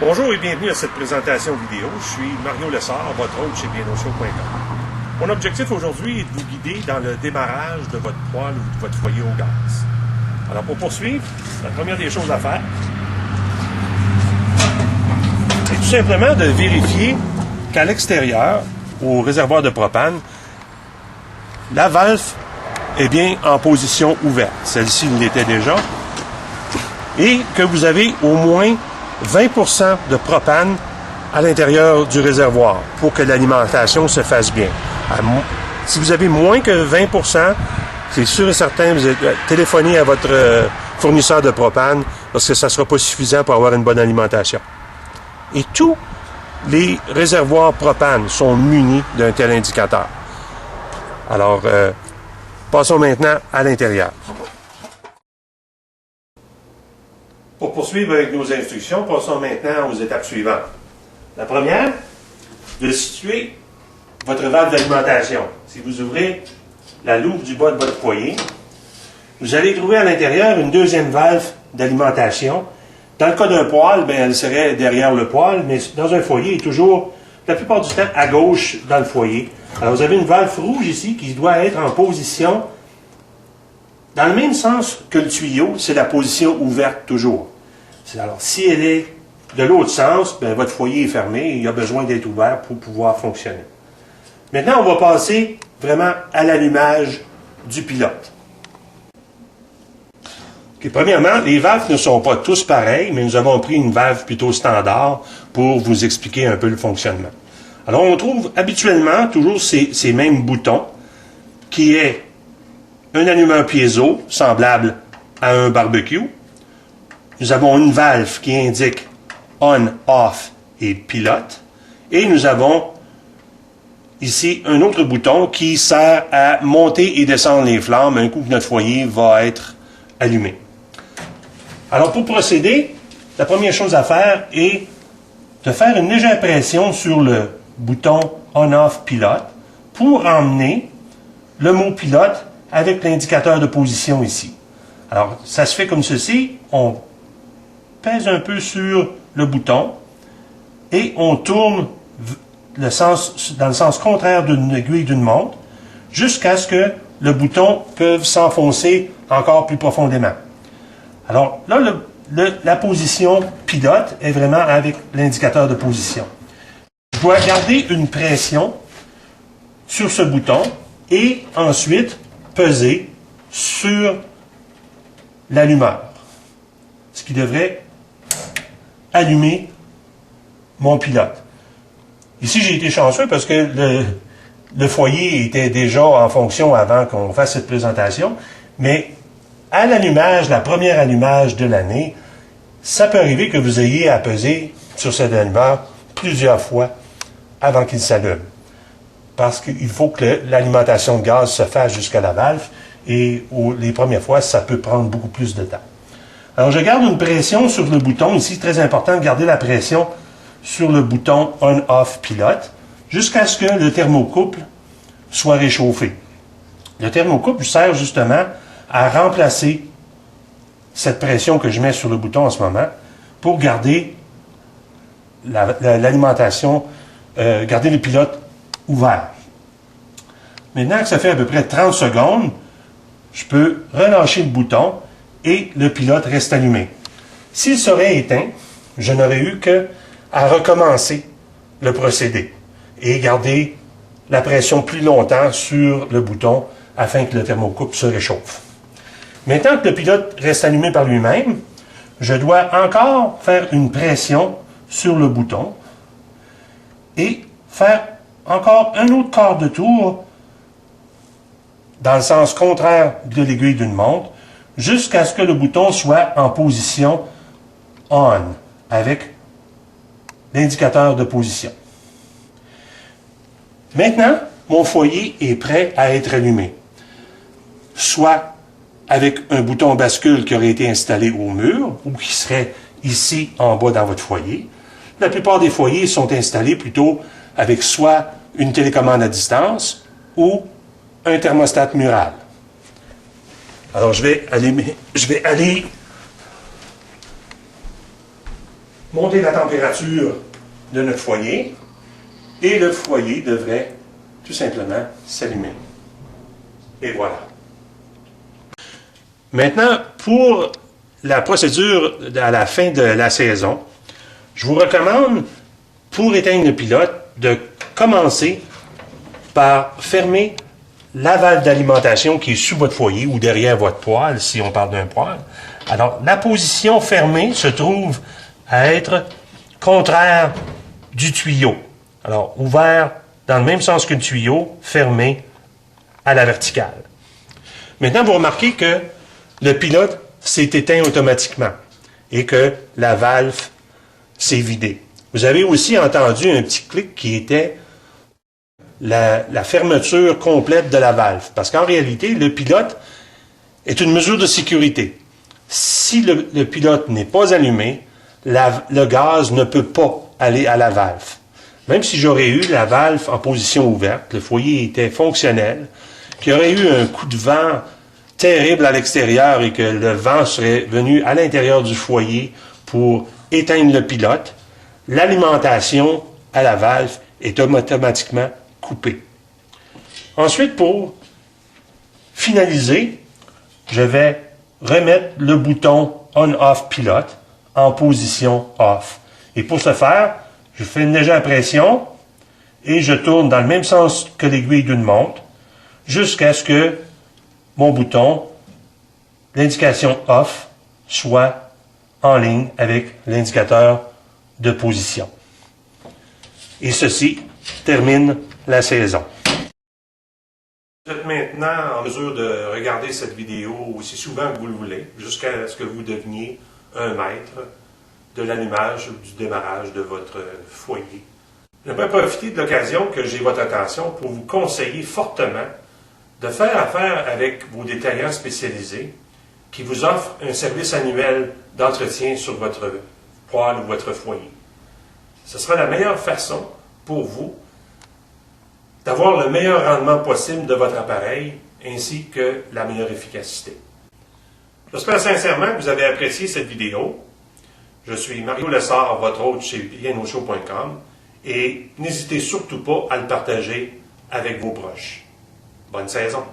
Bonjour et bienvenue à cette présentation vidéo. Je suis Mario Lessard, votre hôte chez Bienauchaud.com. Mon objectif aujourd'hui est de vous guider dans le démarrage de votre poêle ou de votre foyer au gaz. Alors pour poursuivre, la première des choses à faire, c'est tout simplement de vérifier qu'à l'extérieur, au réservoir de propane, la valve est bien en position ouverte. Celle-ci l'était déjà. Et que vous avez au moins 20% de propane à l'intérieur du réservoir pour que l'alimentation se fasse bien. Si vous avez moins que 20%, c'est sûr et certain, vous téléphonez à votre fournisseur de propane parce que ça ne sera pas suffisant pour avoir une bonne alimentation. Et tous les réservoirs propane sont munis d'un tel indicateur. Alors, passons maintenant à l'intérieur. Pour poursuivre avec nos instructions, passons maintenant aux étapes suivantes. La première, de situer votre valve d'alimentation. Si vous ouvrez la loupe du bas de votre foyer, vous allez trouver à l'intérieur une deuxième valve d'alimentation. Dans le cas d'un poêle, elle serait derrière le poêle, mais dans un foyer, elle est toujours, la plupart du temps, à gauche dans le foyer. Alors, vous avez une valve rouge ici qui doit être en position dans le même sens que le tuyau, c'est la position ouverte toujours. Alors, si elle est de l'autre sens, votre foyer est fermé et il a besoin d'être ouvert pour pouvoir fonctionner. Maintenant, on va passer vraiment à l'allumage du pilote. Okay, premièrement, les valves ne sont pas tous pareilles, mais nous avons pris une valve plutôt standard pour vous expliquer un peu le fonctionnement. Alors, on trouve habituellement toujours ces mêmes boutons qui est un allumeur piezo, semblable à un barbecue. Nous avons une valve qui indique on, off et pilote. Et nous avons ici un autre bouton qui sert à monter et descendre les flammes un coup que notre foyer va être allumé. Alors pour procéder, la première chose à faire est de faire une légère pression sur le bouton on-off pilote pour emmener le mot pilote avec l'indicateur de position ici. Alors, ça se fait comme ceci. On pèse un peu sur le bouton et on tourne dans le sens contraire d'une aiguille d'une montre jusqu'à ce que le bouton puisse s'enfoncer encore plus profondément. Alors, là, la position pilote est vraiment avec l'indicateur de position. Je dois garder une pression sur ce bouton et ensuite peser sur l'allumeur, ce qui devrait allumer mon pilote. Ici, j'ai été chanceux parce que le foyer était déjà en fonction avant qu'on fasse cette présentation, mais à l'allumage, la première allumage de l'année, ça peut arriver que vous ayez à peser sur cet allumeur plusieurs fois avant qu'il s'allume. Parce qu'il faut que l'alimentation de gaz se fasse jusqu'à la valve et les premières fois, ça peut prendre beaucoup plus de temps. Alors, je garde une pression sur le bouton. Ici, c'est très important de garder la pression sur le bouton on-off pilote jusqu'à ce que le thermocouple soit réchauffé. Le thermocouple sert justement à remplacer cette pression que je mets sur le bouton en ce moment pour garder l'alimentation, garder le pilote ouvert. Maintenant que ça fait à peu près 30 secondes, je peux relâcher le bouton et le pilote reste allumé. S'il serait éteint, je n'aurais eu qu'à recommencer le procédé et garder la pression plus longtemps sur le bouton afin que le thermocouple se réchauffe. Maintenant que le pilote reste allumé par lui-même, je dois encore faire une pression sur le bouton et faire encore un autre quart de tour dans le sens contraire de l'aiguille d'une montre jusqu'à ce que le bouton soit en position on avec l'indicateur de position. Maintenant, mon foyer est prêt à être allumé, soit avec un bouton bascule qui aurait été installé au mur ou qui serait ici en bas dans votre foyer. La plupart des foyers sont installés plutôt avec soit une télécommande à distance ou un thermostat mural. Alors, je vais aller monter la température de notre foyer et le foyer devrait tout simplement s'allumer. Et voilà. Maintenant, pour la procédure à la fin de la saison, je vous recommande, pour éteindre le pilote, de commencer par fermer la valve d'alimentation qui est sous votre foyer ou derrière votre poêle, si on parle d'un poêle. Alors, la position fermée se trouve à être contraire du tuyau. Alors, ouvert dans le même sens que le tuyau, fermé à la verticale. Maintenant, vous remarquez que le pilote s'est éteint automatiquement et que la valve s'est vidée. Vous avez aussi entendu un petit clic qui était la fermeture complète de la valve. Parce qu'en réalité, le pilote est une mesure de sécurité. Si le pilote n'est pas allumé, le gaz ne peut pas aller à la valve. Même si j'aurais eu la valve en position ouverte, le foyer était fonctionnel, qu'il y aurait eu un coup de vent terrible à l'extérieur et que le vent serait venu à l'intérieur du foyer pour éteindre le pilote, l'alimentation à la valve est automatiquement coupée. Ensuite, pour finaliser, je vais remettre le bouton On-Off Pilote en position Off. Et pour ce faire, je fais une légère pression et je tourne dans le même sens que l'aiguille d'une montre jusqu'à ce que mon bouton, l'indication Off, soit en ligne avec l'indicateur de position. Et ceci termine la saison. Vous êtes maintenant en mesure de regarder cette vidéo aussi souvent que vous le voulez, jusqu'à ce que vous deveniez un maître de l'allumage ou du démarrage de votre foyer. J'aimerais profiter de l'occasion que j'ai votre attention pour vous conseiller fortement de faire affaire avec vos détaillants spécialisés qui vous offrent un service annuel d'entretien sur votre poêle ou votre foyer. Ce sera la meilleure façon pour vous d'avoir le meilleur rendement possible de votre appareil ainsi que la meilleure efficacité. J'espère sincèrement que vous avez apprécié cette vidéo. Je suis Mario Lessard, votre hôte chez bienauchaud.com et n'hésitez surtout pas à le partager avec vos proches. Bonne saison!